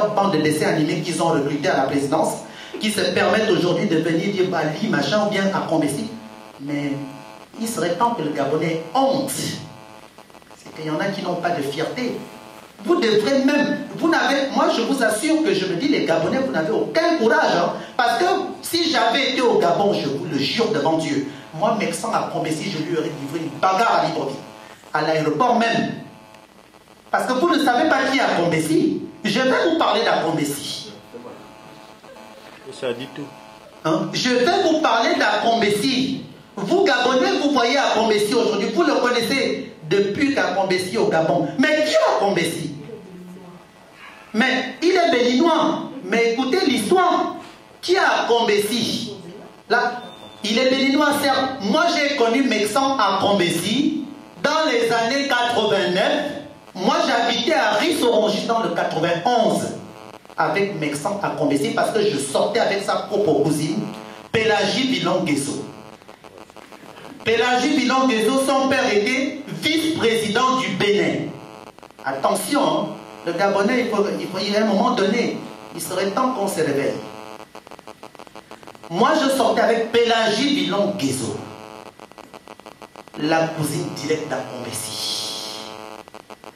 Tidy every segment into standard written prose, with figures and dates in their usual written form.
bande de dessins animés qu'ils ont recrutés à la présidence, qui se permettent aujourd'hui de venir dire Bali, machin, ou bien à Combessi. Mais il serait temps que le Gabonais ait honte. C'est qu'il y en a qui n'ont pas de fierté. Vous devrez même, moi je vous assure que je me dis, les Gabonais, vous n'avez aucun courage. Hein, parce que si j'avais été au Gabon, je vous le jure devant Dieu, moi, Mexan à Combessi, je lui aurais livré une bagarre à Libreville, à l'aéroport même. Parce que vous ne savez pas qui est à Combessi. Je vais vous parler d'Akombessi. Ça dit tout. Hein? Je vais vous parler d'Akombessi. Vous, Gabonais, vous voyez Akombessi aujourd'hui. Vous le connaissez depuis qu'Akombessi est au Gabon. Mais qui est Akombessi? Mais il est béninois. Mais écoutez l'histoire. Qui est Akombessi? Là, il est béninois, certes. Moi, j'ai connu Mexan à Akombessi dans les années 89. Moi, j'habitais à Ris-Orangis dans le 91 avec Mexan à Combessi parce que je sortais avec sa propre cousine, Pélagie Bilonguezo. Pélagie Bilonguezo, son père était vice-président du Bénin. Attention, hein, le Gabonais, il à un moment donné, il serait temps qu'on se réveille. Moi, je sortais avec Pélagie Bilonguezo, la cousine directe d'Akombessi.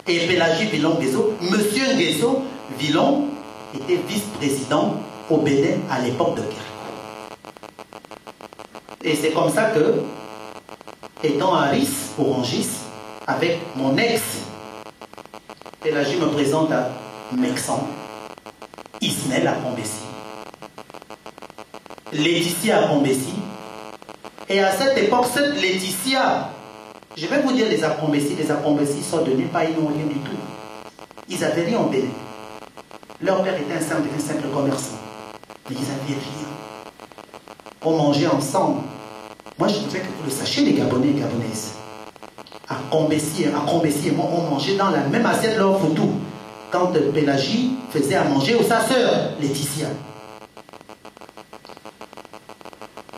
Et Pélagie Villon-Guézo, Monsieur Nguezo Villon était vice-président au Bénin à l'époque de Guéricot. Et c'est comme ça que, étant à Ris-Orangis, avec mon ex, Pélagie me présente à Mexan, Ismaël à Combessi, Laetitia à Combessi, et à cette époque, cette Laetitia, je vais vous dire les Akombessi sont de nulle part, ils n'ont rien du tout. Ils n'avaient rien au Bénin. Leur père était un simple commerçant. Mais ils n'avaient rien. On mangeait ensemble. Moi, je voudrais que vous le sachiez, les Gabonais et Gabonaises. Akombessi et moi, on mangeait dans la même assiette leur photo. Quand Pélagie faisait à manger, ou sa sœur, Laetitia.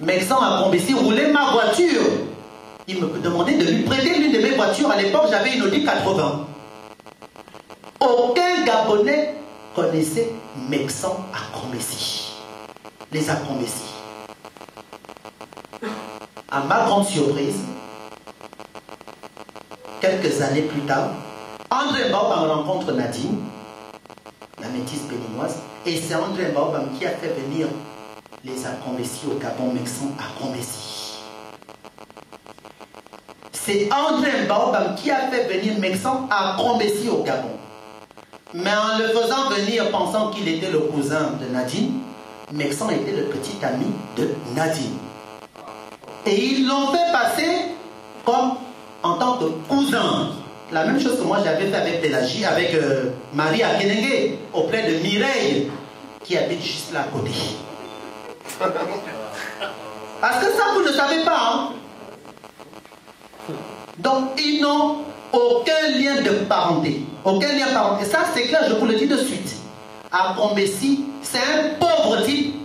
Mexan Akombessi roulait ma voiture. Il me demandait de lui prêter l'une de mes voitures. À l'époque, j'avais une Audi 80. Aucun Gabonais connaissait Mexan Akombessi. Les Akombessi. À ma grande surprise, quelques années plus tard, André Baobam rencontre Nadine, la métisse béninoise, et c'est André Baobam qui a fait venir les Akombessi au Gabon, Mexan Akombessi. C'est André Baobam qui a fait venir Mexan à Combessi au Gabon. Mais en le faisant venir pensant qu'il était le cousin de Nadine, Mexan était le petit ami de Nadine. Et ils l'ont fait passer comme en tant que cousin. La même chose que moi j'avais fait avec Pélagie, avec Marie Akenenge, auprès de Mireille, qui habite juste là à côté. Parce que ça, vous ne savez pas, hein? Donc, ils n'ont aucun lien de parenté. Aucun lien de parenté. Ça, c'est clair, je vous le dis de suite. Akombessi, c'est un pauvre type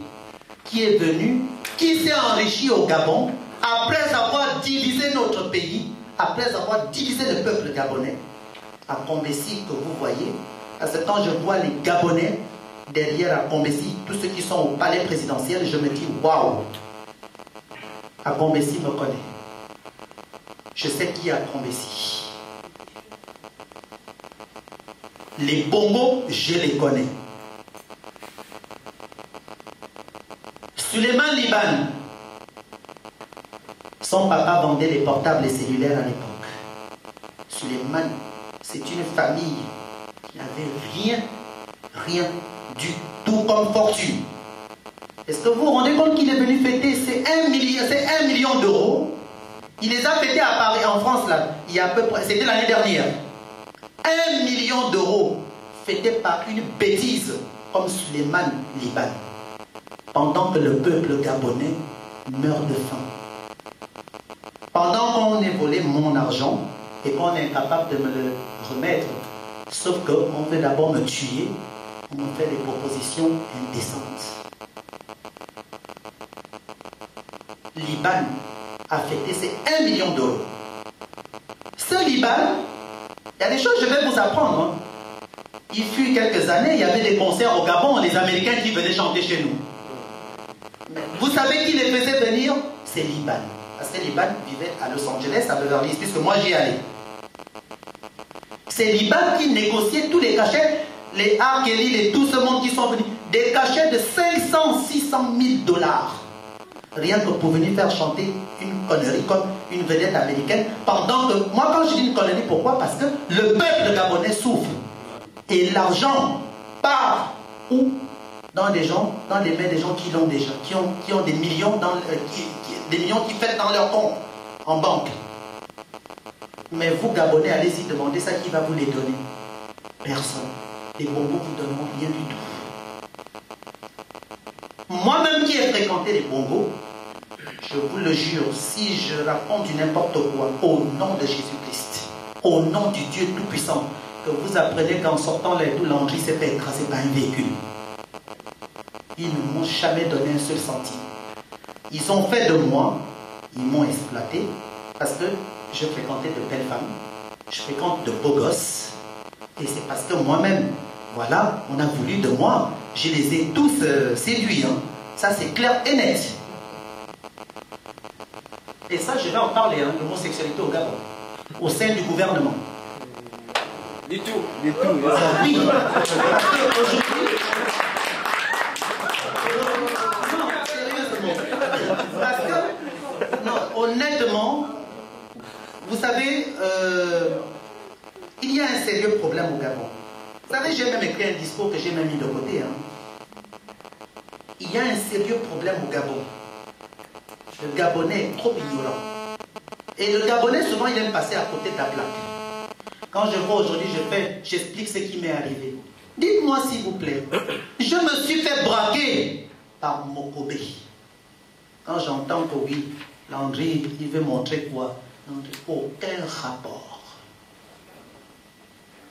qui est venu, qui s'est enrichi au Gabon, après avoir divisé notre pays, après avoir divisé le peuple gabonais. Akombessi, que vous voyez, parce que quand je vois les Gabonais derrière Akombessi, tous ceux qui sont au palais présidentiel, je me dis, waouh, Akombessi me connaît. Je sais qui est Akombessi. Les bongos, je les connais. Suleiman Liban, son papa vendait les portables et cellulaires à l'époque. Suleiman, c'est une famille qui n'avait rien du tout comme fortune. Est-ce que vous vous rendez compte qu'il est venu fêter ces 1 million d'euros? Il les a fêtés à Paris, en France, là, il y a à peu près, c'était l'année dernière. 1 million d'euros fêtés par une bêtise comme Suleiman Liban. Pendant que le peuple gabonais meurt de faim. Pendant qu'on ait volé mon argent et qu'on est incapable de me le remettre, sauf qu'on veut d'abord me tuer, on me fait des propositions indécentes. Liban a fêté ses 1 million d'euros. Ce Liban, il y a des choses que je vais vous apprendre. Hein. Il fut quelques années, il y avait des concerts au Gabon, les Américains qui venaient chanter chez nous. Vous savez qui les faisait venir? C'est Liban. Parce que Liban vivait à Los Angeles, à Beverly Hills, puisque moi j'y allais. C'est Liban qui négociait tous les cachets, les R. Kelly, et tout ce monde qui sont venus. Des cachets de 500, 600 000 $. Rien que pour venir faire chanter une connerie comme une vedette américaine. Pendant que, moi quand je dis une connerie, pourquoi? Parce que le peuple gabonais souffre. Et l'argent part où? Dans des gens, dans les mains des gens qui l'ont déjà, qui ont des millions, des millions qui fêtent dans leur compte, en banque. Mais vous, Gabonais, allez-y demander ça, qui va vous les donner? Personne. Les bongos vous donneront rien du tout. Moi-même qui ai fréquenté les bongos, je vous le jure, si je raconte du n'importe quoi, au nom de Jésus-Christ, au nom du Dieu Tout-Puissant, que vous apprenez qu'en sortant les deux, Landry s'est fait écraser par un véhicule. Ils ne m'ont jamais donné un seul centime. Ils ont fait de moi, ils m'ont exploité, parce que je fréquentais de belles femmes, je fréquente de beaux gosses, et c'est parce que moi-même, voilà, on a voulu de moi, je les ai tous séduits, hein. Ça c'est clair et net. Et ça, je vais en parler, hein, l'homosexualité au Gabon, au sein du gouvernement. Du tout. Oui, parce qu'aujourd'hui... Parce que, non, honnêtement, vous savez, il y a un sérieux problème au Gabon. Vous savez, j'ai même écrit un discours que j'ai même mis de côté. Hein. Il y a un sérieux problème au Gabon. Le Gabonais est trop ignorant. Et le Gabonais, souvent, il aime passer à côté de la plaque. Quand je vois aujourd'hui, j'explique ce qui m'est arrivé. Dites-moi s'il vous plaît, je me suis fait braquer par Mokobé. Quand j'entends que oui, Landry, il veut montrer quoi? Landry, aucun rapport.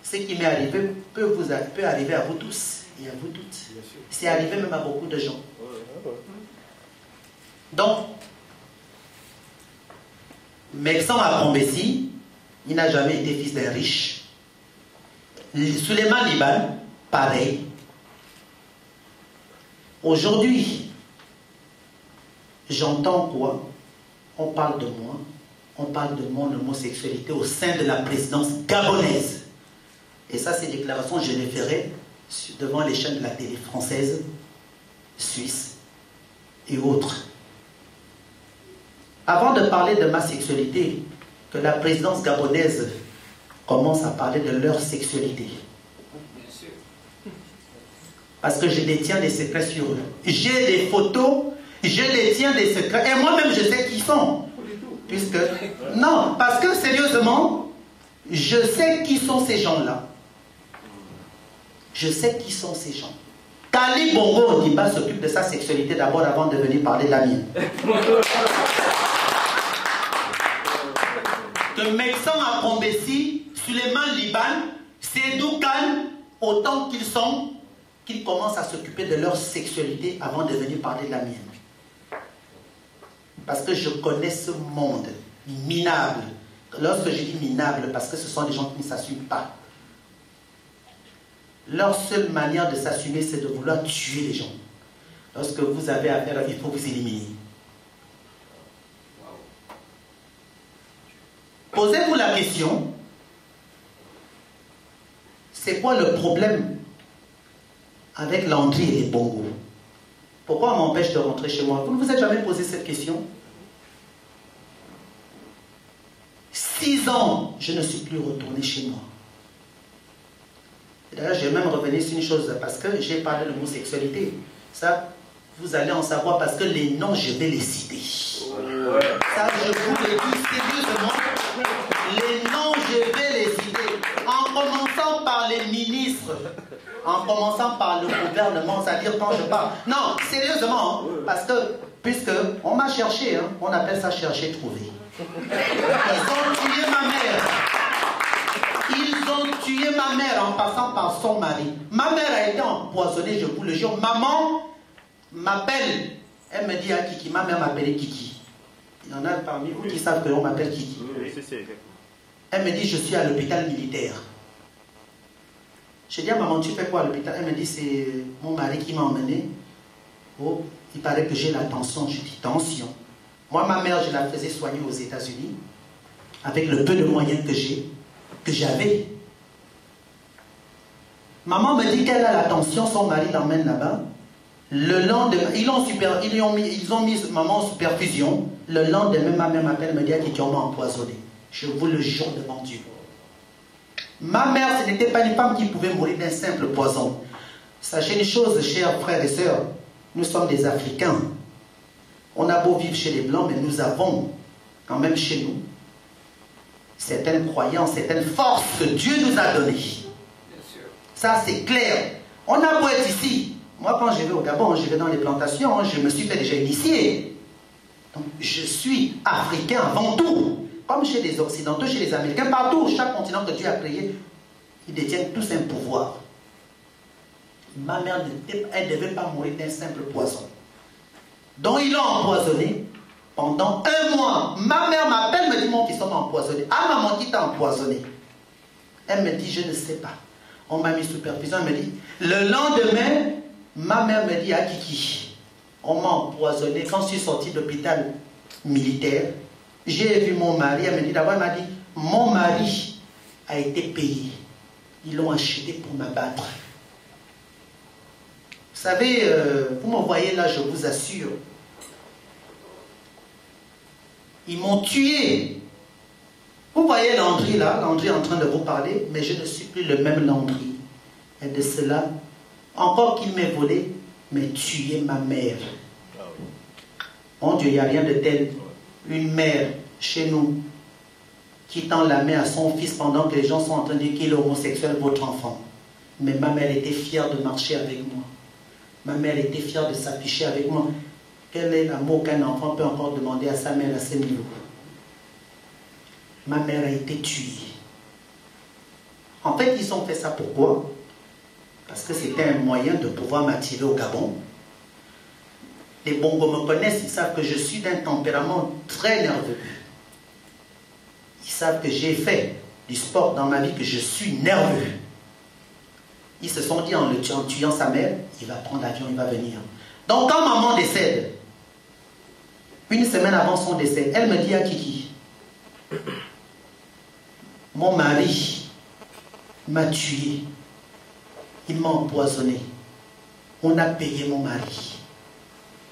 Ce qui m'est arrivé peut arriver à vous tous et à vous toutes. C'est arrivé même à beaucoup de gens. Donc, Mexan à Combessi, il n'a jamais été fils d'un riche. Suleiman Liban, pareil. Aujourd'hui, j'entends quoi? On parle de moi, on parle de mon homosexualité au sein de la présidence gabonaise. Et ça, ces déclarations, je les ferai devant les chaînes de la télé française, suisse et autres. Avant de parler de ma sexualité, que la présidence gabonaise commence à parler de leur sexualité. Parce que je détiens des secrets sur eux. J'ai des photos, je détiens des secrets. Et moi-même, je sais qui ils sont. Puisque, non, parce que sérieusement, je sais qui sont ces gens-là. Je sais qui sont ces gens. Kali Bongo Ondimba s'occupe de sa sexualité d'abord avant de venir parler de la mienne. Que Mexan à Combessi, Suleiman Liban, Sédou Khan, autant qu'ils sont, qu'ils commencent à s'occuper de leur sexualité avant de venir parler de la mienne. Parce que je connais ce monde minable. Lorsque je dis minable, parce que ce sont des gens qui ne s'assument pas. Leur seule manière de s'assumer, c'est de vouloir tuer les gens. Lorsque vous avez affaire, il faut vous éliminer. Posez-vous la question, c'est quoi le problème avec Landry et les bongos? Pourquoi on m'empêche de rentrer chez moi? Vous ne vous êtes jamais posé cette question? 6 ans, je ne suis plus retourné chez moi. D'ailleurs, je vais même revenir sur une chose, parce que j'ai parlé de l'homosexualité. Ça, vous allez en savoir, parce que les noms, je vais les citer. Ça, je vous le dis sérieusement. Les noms, je vais les citer. En commençant par les ministres, en commençant par le gouvernement, c'est-à-dire quand je parle. Non, sérieusement, parce que, puisque on m'a cherché, hein, on appelle ça chercher, trouver. Ils ont tué ma mère. Ils ont tué ma mère en passant par son mari. Ma mère a été empoisonnée, je vous le jure. Maman m'appelle. Elle me dit à Kiki. Ma mère m'appelait Kiki. Il y en a parmi vous qui savent que l'on m'appelle Kiki. Elle me dit, je suis à l'hôpital militaire. J'ai dit à maman, tu fais quoi à l'hôpital? Elle me dit, c'est mon mari qui m'a emmené. Oh, il paraît que j'ai la tension. J'ai dit, tension. Moi, ma mère, je la faisais soigner aux États-Unis avec le peu de moyens que j'avais. Maman me dit qu'elle a la tension, son mari l'emmène là-bas. Le lendemain, ils ont mis maman en supervision. Le lendemain, ma mère m'appelle, me dit qu'on m'a empoisonné. Je vous le jure devant Dieu. Ma mère, ce n'était pas une femme qui pouvait mourir d'un simple poison. Sachez une chose, chers frères et sœurs, nous sommes des Africains. On a beau vivre chez les Blancs, mais nous avons quand même chez nous certaines croyances, certaines forces que Dieu nous a données. Ça, c'est clair. On a beau être ici. Moi, quand je vais au Gabon, je vais dans les plantations, je me suis fait déjà initier. Donc, je suis africain avant tout. Comme chez les Occidentaux, chez les Américains, partout, chaque continent que Dieu a créé, ils détiennent tous un pouvoir. Ma mère, elle ne devait pas mourir d'un simple poison. Donc, ils l'ont empoisonné pendant 1 mois. Ma mère m'appelle, me dit, mon fils, on m'a empoisonné. Ah, maman, qui t'a empoisonné? Elle me dit, je ne sais pas. On m'a mis sous perfusion, elle me dit. Le lendemain, ma mère me dit, à Kiki, on m'a empoisonné. Quand je suis sorti de l'hôpital militaire, j'ai vu mon mari, elle me dit, d'abord, elle m'a dit, mon mari a été payé. Ils l'ont acheté pour m'abattre. Vous savez, vous me voyez là, je vous assure. Ils m'ont tué. Vous voyez Landry là, Landry est en train de vous parler, mais je ne suis plus le même Landry. Et de cela, encore qu'il m'ait volé, mais tué ma mère. Mon Dieu, il n'y a rien de tel. Une mère chez nous qui tend la main à son fils pendant que les gens sont en train de dire qu'il est homosexuel, votre enfant. Mais ma mère était fière de marcher avec moi. Ma mère était fière de s'afficher avec moi. Quel est l'amour qu'un enfant peut encore demander à sa mère à ce niveau? Ma mère a été tuée. En fait, ils ont fait ça pourquoi? Parce que c'était un moyen de pouvoir m'attirer au Gabon. Les Bongos me connaissent, ils savent que je suis d'un tempérament très nerveux. Ils savent que j'ai fait du sport dans ma vie, que je suis nerveux. Ils se sont dit en tuant sa mère, il va prendre l'avion, il va venir. Donc quand maman décède, 1 semaine avant son décès, elle me dit à Kiki, mon mari m'a tué, il m'a empoisonné, on a payé mon mari.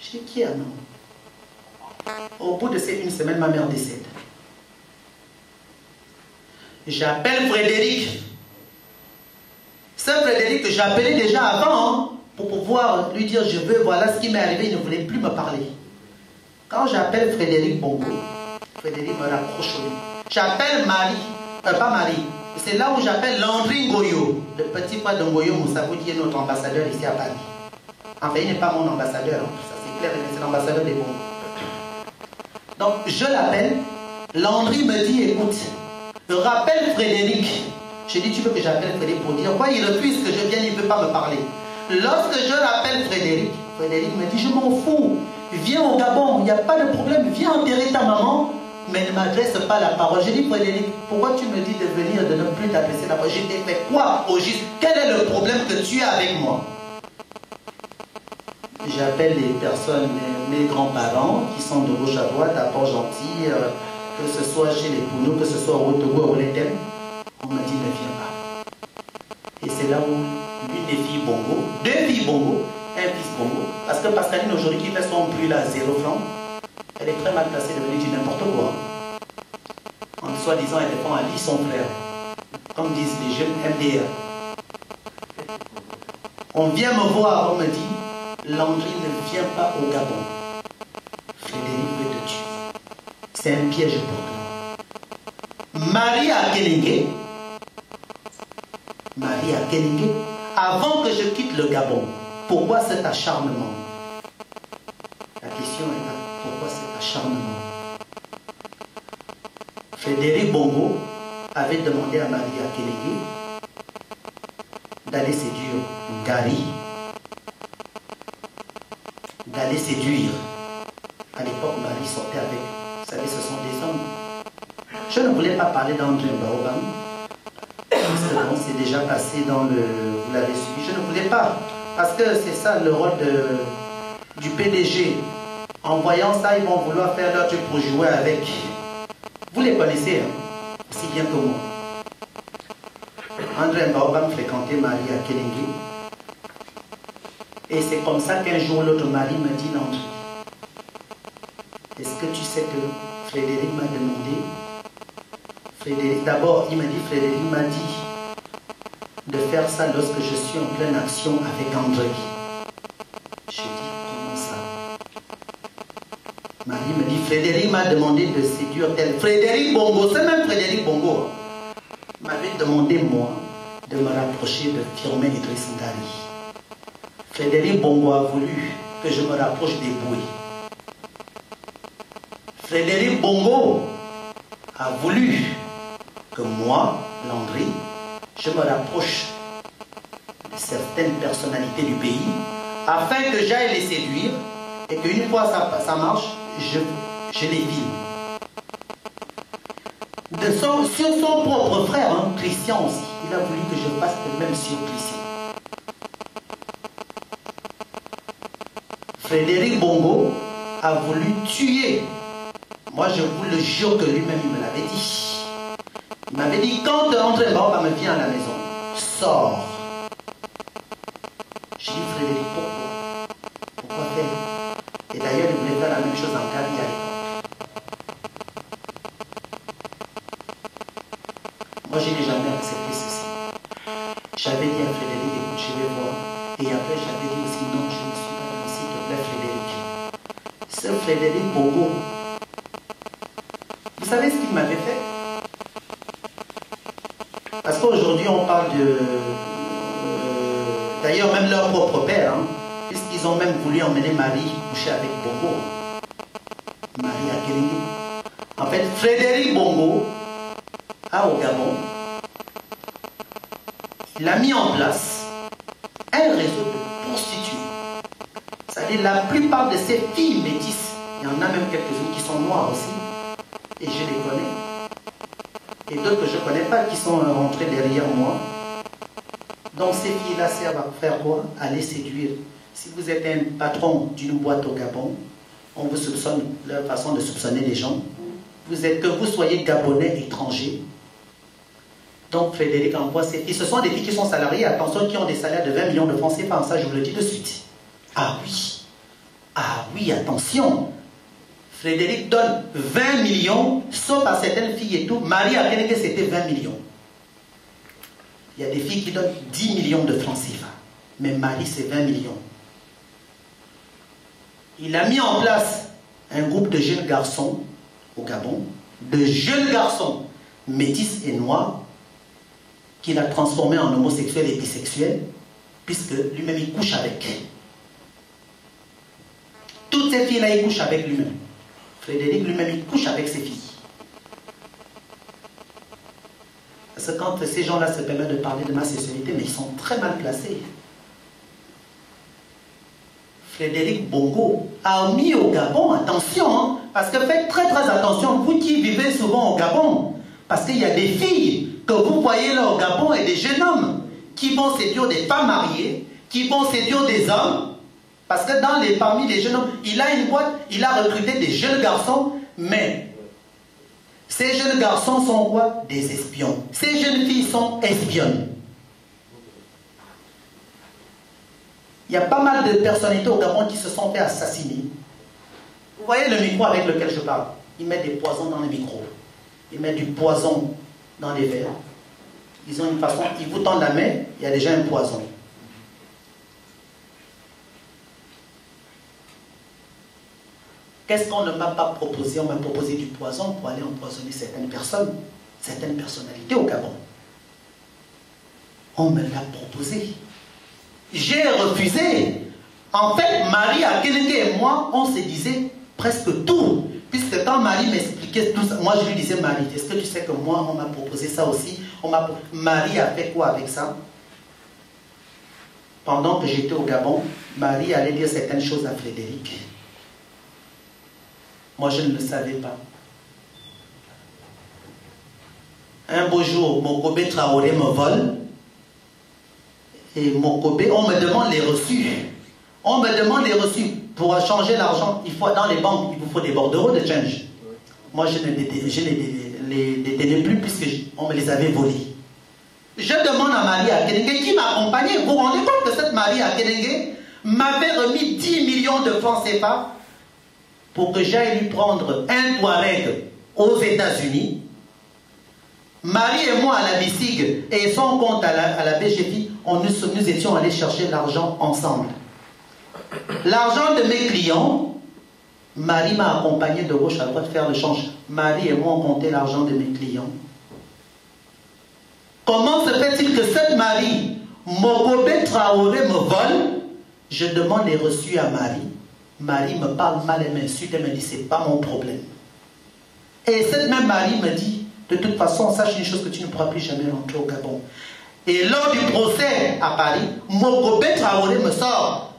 Je dis, qui a non? Au bout de ces 1 semaine, ma mère décède. J'appelle Frédéric. C'est Frédéric que j'appelais déjà avant, hein, pour pouvoir lui dire, je veux, voilà ce qui m'est arrivé, il ne voulait plus me parler. Quand j'appelle Frédéric Bongo, Frédéric me raccroche au lit. J'appelle Marie, pas Marie, c'est là où j'appelle Landry Ngoyo, le petit frère de Ngoyo Moussabou, qui est notre ambassadeur ici à Paris. Enfin, il n'est pas mon ambassadeur, hein, ça c'est clair, c'est l'ambassadeur des Bongos. Donc, je l'appelle, Landry me dit, écoute, rappelle Frédéric. J'ai dit, tu veux que j'appelle Frédéric pour dire quoi? Il refuse que je vienne, il ne veut pas me parler. Lorsque je l'appelle Frédéric, Frédéric me dit, je m'en fous. Viens au Gabon, il n'y a pas de problème. Viens enterrer ta maman, mais ne m'adresse pas la parole. J'ai dit, Frédéric, pourquoi tu me dis de venir, de ne plus t'adresser la parole? Je t'ai fait quoi au juste? Quel est le problème que tu as avec moi? J'appelle les personnes, mes grands-parents, qui sont de gauche à droite, à Port-Gentil, que ce soit chez les Pounou, que ce soit au Togo, au Letem. On m'a dit, ne viens pas. Et c'est là où l'une des filles Bongo, 2 filles Bongo, un fils Bongo, parce que Pascaline aujourd'hui qui fait son bruit là, 0 francs, elle est très mal placée de venir dire n'importe quoi. En soi-disant, elle défend Ali, son frère. Comme disent les jeunes MDR. On vient me voir, on me dit, Landry ne vient pas au Gabon. Frédéric veut te tuer. C'est un piège pour toi. Marie à Kélingué, avant que je quitte le Gabon, pourquoi cet acharnement? La question est là, pourquoi cet acharnement? Frédéric Bongo avait demandé à Marie à Kélingué d'aller séduire Gary, d'aller séduire. À l'époque, Marie sortait avec, vous savez, ce sont des hommes. Je ne voulais pas parler d'André Baobam, parce que bon, c'est déjà passé dans le l'avez suivi. Je ne voulais pas. Parce que c'est ça le rôle du PDG. En voyant ça, ils vont vouloir faire leur truc pour jouer avec. Vous les connaissez, hein, aussi bien que moi. André Mbaobam fréquentait Marie à Kélengue. Et c'est comme ça qu'un jour, l'autre mari me dit, André, est-ce que tu sais que Frédéric m'a demandé, d'abord, il m'a dit, Frédéric m'a dit de faire ça lorsque je suis en pleine action avec André. Je dis, comment ça? Marie me dit, Frédéric m'a demandé de séduire tel. Frédéric Bongo, c'est même Frédéric Bongo, m'avait demandé, moi, de me rapprocher de Firmin Idriss Ngari. Frédéric Bongo a voulu que je me rapproche des Boué. Frédéric Bongo a voulu que moi, Landry, je me rapproche de certaines personnalités du pays afin que j'aille les séduire et qu'une fois ça marche, je les filme. Sur son propre frère, hein, Christian aussi, il a voulu que je fasse le même sur Christian. Frédéric Bongo a voulu tuer. Moi, je vous le jure que lui-même, il me l'avait dit. Il m'avait dit, quand André Mbaobam me vient à la maison, sors. J'ai dit, Frédéric, pourquoi? Pourquoi faire? Et d'ailleurs, il voulait faire la même chose en Kaby à l'époque. Moi, je n'ai jamais accepté ceci. J'avais dit à Frédéric, écoute, je vais voir. Et après, j'avais dit aussi, non, je ne suis pas là, s'il te plaît, Frédéric. Ce Frédéric Bongo, vous savez ce qu'il m'avait fait? Parce qu'aujourd'hui, on parle de... D'ailleurs, même leur propre père, hein, puisqu'ils ont même voulu emmener Marie coucher avec Bongo. Marie à Kélengue. En fait, Frédéric Bongo, au Gabon, il a mis en place un réseau de prostituées. C'est-à-dire la plupart de ces filles métisses, il y en a même quelques-unes qui sont noires aussi, et je les connais. Et d'autres que je ne connais pas qui sont rentrées derrière moi. Donc ces filles-là servent à faire quoi? À les séduire. Si vous êtes un patron d'une boîte au Gabon, on vous soupçonne, leur façon de soupçonner les gens, que vous soyez Gabonais étrangers. Donc Frédéric envoie ces filles. Ce sont des filles qui sont salariées, attention, qui ont des salaires de 20 millions de francs CFA, ça je vous le dis de suite. Ah oui, attention. Frédéric donne 20 millions, sauf à certaines filles et tout. Marie a dit que c'était 20 millions. Il y a des filles qui donnent 10 millions de francs CFA. Mais Marie, c'est 20 millions. Il a mis en place un groupe de jeunes garçons au Gabon, de jeunes garçons métis et noirs, qu'il a transformés en homosexuels et bisexuels, puisque lui-même il couche avec. Toutes ces filles-là, il couche avec lui-même. Frédéric lui-même, il couche avec ses filles. Parce que quand ces gens-là se permettent de parler de ma sexualité, mais ils sont très mal placés. Frédéric Bongo a mis au Gabon, attention, hein, parce que faites très très attention, vous qui vivez souvent au Gabon, parce qu'il y a des filles que vous voyez là au Gabon et des jeunes hommes qui vont séduire des femmes mariées, qui vont séduire des hommes. Parce que parmi les jeunes hommes, il a une boîte, il a recruté des jeunes garçons, mais ces jeunes garçons sont quoi? Des espions. Ces jeunes filles sont espionnes. Il y a pas mal de personnalités au Gabon qui se sont fait assassiner. Vous voyez le micro avec lequel je parle? Ils mettent des poisons dans les micros. Ils mettent du poison dans les verres. Ils ont une façon, ils vous tendent la main, il y a déjà un poison. Qu'est-ce qu'on ne m'a pas proposé? On m'a proposé du poison pour aller empoisonner certaines personnes, certaines personnalités au Gabon. On me l'a proposé. J'ai refusé. En fait, Marie à Kélengue et moi, on se disait presque tout. Puisque quand Marie m'expliquait tout ça, moi je lui disais, Marie, est-ce que tu sais que moi, on m'a proposé ça aussi? Marie a fait quoi avec ça? Pendant que j'étais au Gabon, Marie allait dire certaines choses à Frédéric. Moi, je ne le savais pas. Un beau jour, Mokobe Traoré me vole. et Mokobé, on me demande les reçus. On me demande les reçus. Pour changer l'argent, il faut dans les banques, il vous faut des bordereaux de change. Moi, je ne les détenais plus puisqu'on me les avait volés. Je demande à Marie Akenenge qui m'accompagnait. Vous vous rendez compte que cette Marie Akenenge m'avait remis 10 millions de francs CFA pour que j'aille lui prendre un Touareg aux États-Unis. Marie et moi à la BICIG et son compte à la BGFI, nous étions allés chercher l'argent ensemble. L'argent de mes clients, Marie m'a accompagné de gauche à droite faire le change. Marie et moi on comptait l'argent de mes clients. Comment se fait-il que cette Marie, Mokobé Traoré, me vole? Je demande les reçus à Marie. Marie me parle mal, elle m'insulte, elle me dit c'est pas mon problème. Et cette même Marie me dit, de toute façon, sache une chose que tu ne pourras plus jamais rentrer au Gabon. Et lors du procès à Paris, Mokobé Traoré me sort.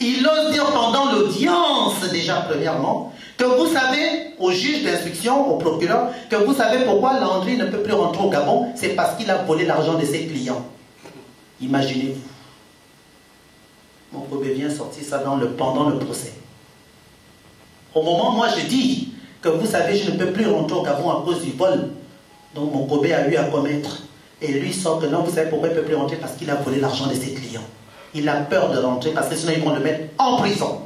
Il ose dire pendant l'audience, déjà premièrement, que vous savez, au juge d'instruction, au procureur, que vous savez pourquoi Landry ne peut plus rentrer au Gabon, c'est parce qu'il a volé l'argent de ses clients. Imaginez-vous. Mokobé vient sortir ça pendant le procès. Au moment, moi je dis que vous savez, je ne peux plus rentrer au Gabon à cause du vol. Donc Mokobé a eu à commettre. Et lui sort que non, vous savez pourquoi il ne peut plus rentrer? Parce qu'il a volé l'argent de ses clients. Il a peur de rentrer parce que sinon ils vont le mettre en prison.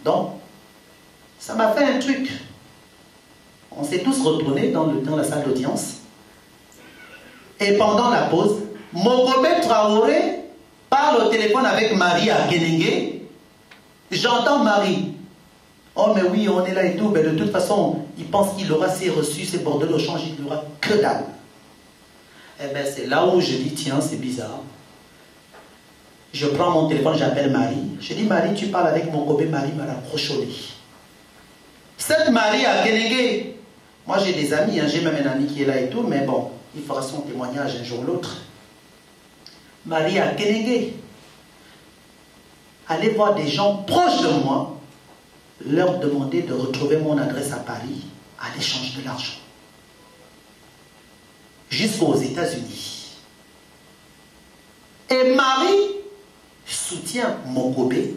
Donc, ça m'a fait un truc. On s'est tous retournés dans la salle d'audience. Et pendant la pause, Mokobé Traoré parle au téléphone avec Marie Akenenge. J'entends Marie. Oh mais oui, on est là et tout, mais de toute façon, il pense qu'il aura ses reçus, ses bordeaux de change, il n'aura que dalle. Eh bien, c'est là où je dis, tiens, c'est bizarre. Je prends mon téléphone, j'appelle Marie. Je dis, Marie, tu parles avec Mokobé. Marie me raccroche au lit. Cette Marie Akenenge, moi j'ai des amis, hein, j'ai même un ami qui est là et tout, mais bon, il fera son témoignage un jour ou l'autre. Marie Akenenge, allez voir des gens proches de moi, leur demander de retrouver mon adresse à Paris à l'échange de l'argent. Jusqu'aux États-Unis. Et Marie soutient Mokobé.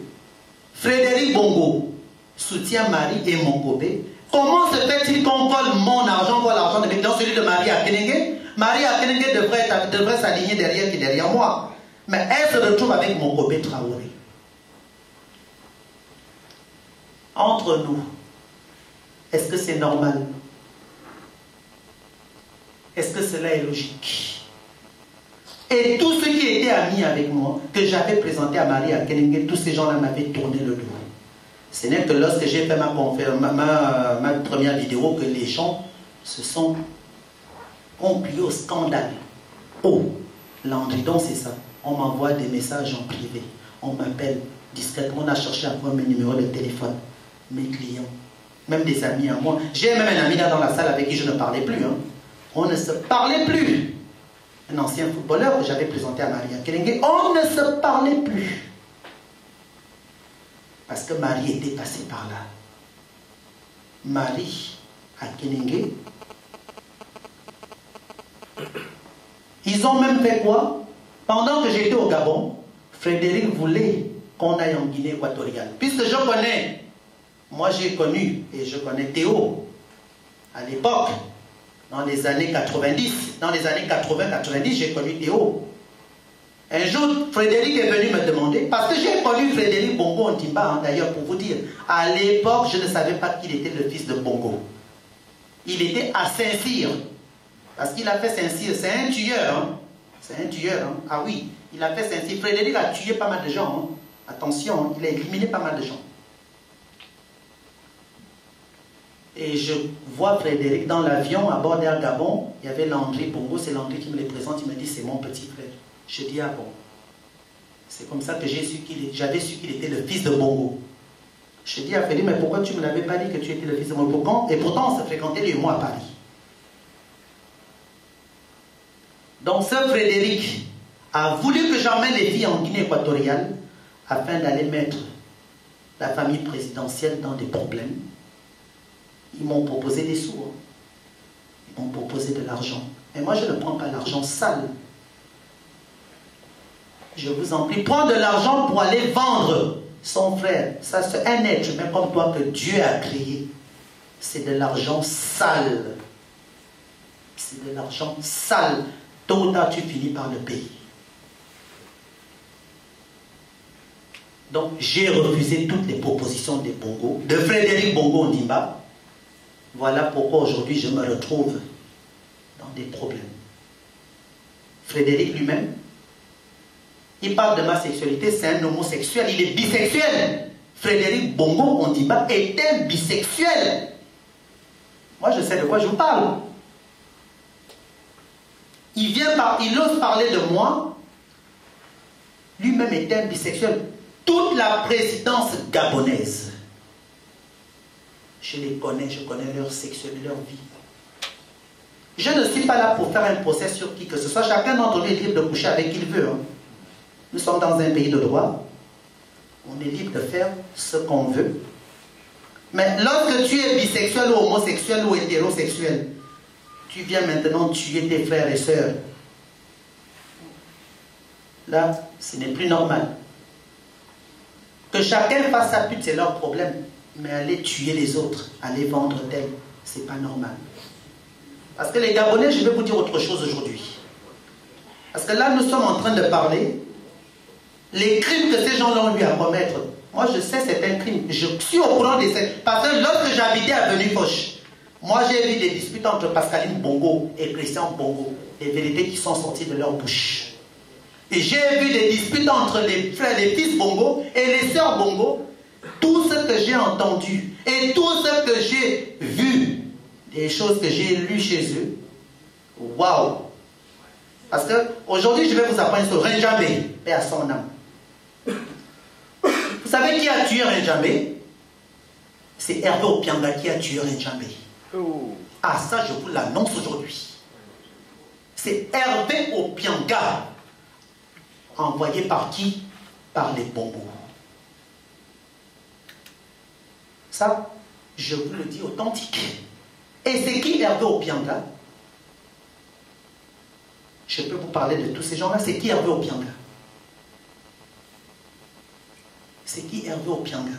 Frédéric Bongo soutient Marie et Mokobé. Comment se fait-il qu'on vole mon argent, vole l'argent de mes clients, celui de Marie Akenenge? Marie Akenenge devrait s'aligner derrière moi. Mais elle se retrouve avec Mokobé Traoré. Entre nous, est-ce que c'est normal? Est-ce que cela est logique? Et tous ceux qui étaient amis avec moi, que j'avais présenté à Marie Akenenge, tous ces gens-là m'avaient tourné le dos. Ce n'est que lorsque j'ai fait ma première vidéo que les gens se sont conclus au scandale. Oh, Landry, donc c'est ça. On m'envoie des messages en privé. On m'appelle discrètement. On a cherché à voir mes numéros de téléphone, mes clients, même des amis à moi. J'ai même un ami là dans la salle avec qui je ne parlais plus. Hein. On ne se parlait plus. Un ancien footballeur que j'avais présenté à Marie Akenenge, on ne se parlait plus. Parce que Marie était passée par là. Marie Akenenge. Ils ont même fait quoi? Pendant que j'étais au Gabon, Frédéric voulait qu'on aille en Guinée équatoriale. Puisque je connais, moi j'ai connu, et je connais Théo, à l'époque, dans les années 90, dans les années 80-90, j'ai connu Théo. Un jour, Frédéric est venu me demander, parce que j'ai connu Frédéric Bongo Ntimba, hein, d'ailleurs, pour vous dire, à l'époque, je ne savais pas qu'il était le fils de Bongo. Il était à Saint-Cyr, parce qu'il a fait Saint-Cyr, c'est un tueur, hein. C'est un tueur, hein. Ah oui, il a fait Saint-Cyr. Frédéric a tué pas mal de gens, hein. Attention, hein, il a éliminé pas mal de gens. Et je vois Frédéric dans l'avion à bord d'Air Gabon. Il y avait Landry Bongo, c'est Landry qui me les présente. Il me dit c'est mon petit frère. Je dis ah bon. C'est comme ça que j'avais su qu'il était le fils de Bongo. Je dis à Frédéric, mais pourquoi tu ne me l'avais pas dit que tu étais le fils de Bongo? Et pourtant on se fréquentait lui et moi à Paris. Donc ce Frédéric a voulu que j'emmène les filles en Guinée équatoriale afin d'aller mettre la famille présidentielle dans des problèmes. Ils m'ont proposé des sous. Hein. Ils m'ont proposé de l'argent. Mais moi, je ne prends pas l'argent sale. Je vous en prie, prends de l'argent pour aller vendre son frère. Ça, c'est un être humain comme toi que Dieu a créé. C'est de l'argent sale. C'est de l'argent sale. Tôt ou tard, tu finis par le payer. Donc, j'ai refusé toutes les propositions de Bongo, de Frédéric Bongo Ondimba. Voilà pourquoi aujourd'hui je me retrouve dans des problèmes. Frédéric lui-même, il parle de ma sexualité, c'est un homosexuel, il est bisexuel. Frédéric Bongo Ondimba est un bisexuel. Moi, je sais de quoi je vous parle. Il ose parler de moi. Lui-même est un bisexuel. Toute la présidence gabonaise, je les connais, je connais leur sexualité, leur vie. Je ne suis pas là pour faire un procès sur qui que ce soit. Chacun d'entre nous est libre de coucher avec qui il veut. Hein. Nous sommes dans un pays de droit. On est libre de faire ce qu'on veut. Mais lorsque tu es bisexuel ou homosexuel ou hétérosexuel, tu viens maintenant tuer tes frères et sœurs. Là, ce n'est plus normal. Que chacun fasse sa pute, c'est leur problème. Mais aller tuer les autres, aller vendre tel, c'est pas normal. Parce que les Gabonais, je vais vous dire autre chose aujourd'hui. Parce que là, nous sommes en train de parler, les crimes que ces gens-là ont eu à commettre. Moi, je sais c'est un crime. Je suis au courant de ces... Parce que lorsque j'habitais à Avenue Foch, moi, j'ai vu des disputes entre Pascaline Bongo et Christian Bongo. Des vérités qui sont sorties de leur bouche. Et j'ai vu des disputes entre les frères, les fils Bongo et les sœurs Bongo. Tout ce que j'ai entendu et tout ce que j'ai vu, des choses que j'ai lues chez eux, waouh! Parce que aujourd'hui, je vais vous apprendre sur Renjamé, paix à son âme. Vous savez qui a tué Renjamé? C'est Hervé Opianga qui a tué Renjamé. Ah, ça, je vous l'annonce aujourd'hui. C'est Hervé Opianga. Envoyé par qui? Par les Bongo. Ça, je vous le dis authentique. Et c'est qui Hervé Opianga? Je peux vous parler de tous ces gens-là. C'est qui Hervé Opianga? C'est qui Hervé Opianga?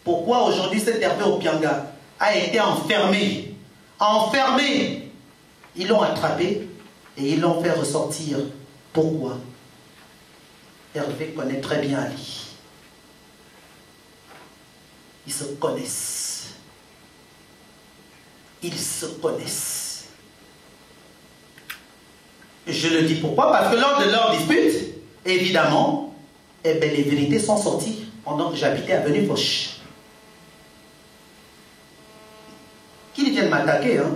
Pourquoi aujourd'hui cet Hervé Opianga a été enfermé? Enfermé! Ils l'ont attrapé et ils l'ont fait ressortir. Pourquoi? Hervé connaît très bien Ali. Ils se connaissent. Ils se connaissent. Je le dis pourquoi? Parce que lors de leur dispute, évidemment, eh bien, les vérités sont sorties pendant que j'habitais à Avenue Foch. Qu'ils viennent m'attaquer, hein?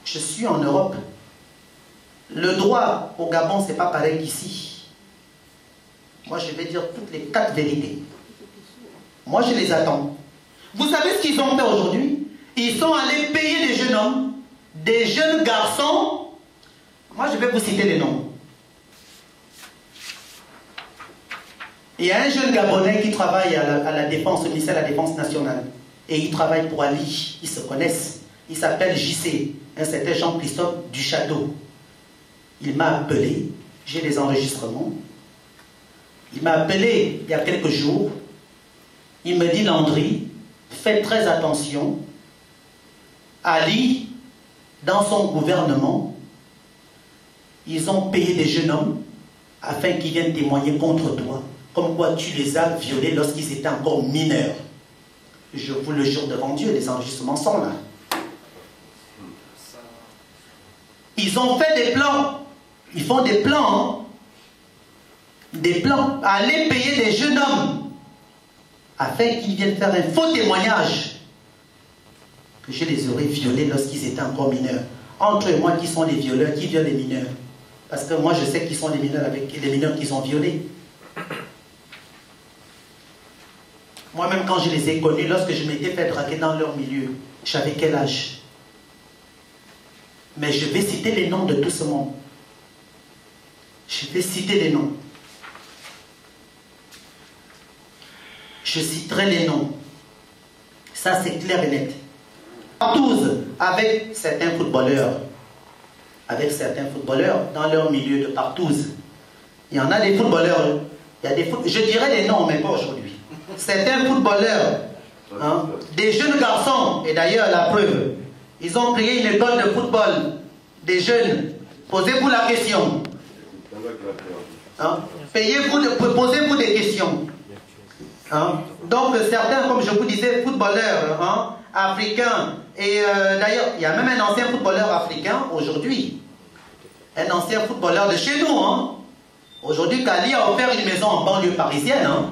Je suis en Europe. Le droit au Gabon, c'est pas pareil qu'ici. Moi, je vais dire toutes les 4 vérités. Moi, je les attends. Vous savez ce qu'ils ont fait aujourd'hui? Ils sont allés payer des jeunes hommes, des jeunes garçons. Moi, je vais vous citer les noms. Il y a un jeune Gabonais qui travaille à la défense, au ministère de la Défense nationale. Et il travaille pour Ali. Ils se connaissent. Il s'appelle JC, un certain Jean-Christophe Duchâteau. Il m'a appelé. J'ai les enregistrements. Il m'a appelé il y a quelques jours. Il me dit, Landry, faites très attention. Ali, dans son gouvernement, ils ont payé des jeunes hommes afin qu'ils viennent témoigner contre toi. Comme quoi tu les as violés lorsqu'ils étaient encore mineurs. Je vous le jure devant Dieu, les enregistrements sont là. Ils ont fait des plans. Ils font des plans. Hein. Des plans. Aller payer des jeunes hommes afin qu'ils viennent faire un faux témoignage que je les aurais violés lorsqu'ils étaient encore mineurs. Entre eux et moi, qui sont les violeurs, qui violent les mineurs? Parce que moi, je sais qui sont les mineurs avec les mineurs qu'ils ont violés. Moi-même, quand je les ai connus, lorsque je m'étais fait draguer dans leur milieu, j'avais quel âge? Mais je vais citer les noms de tout ce monde. Je vais citer les noms. Je citerai les noms. Ça, c'est clair et net. Partouze, avec certains footballeurs, dans leur milieu de Partouze, Il y en a des footballeurs. Il y a des je dirais les noms, mais pas aujourd'hui. Certains footballeurs, hein, des jeunes garçons, et d'ailleurs la preuve, ils ont créé une école de football des jeunes. Posez-vous la question. Hein? Posez-vous des questions. Hein? Donc certains, comme je vous disais, footballeurs, hein, africains, et d'ailleurs, il y a même un ancien footballeur africain aujourd'hui. Un ancien footballeur de chez nous. Hein? Aujourd'hui, Kali a offert une maison en banlieue parisienne. Hein?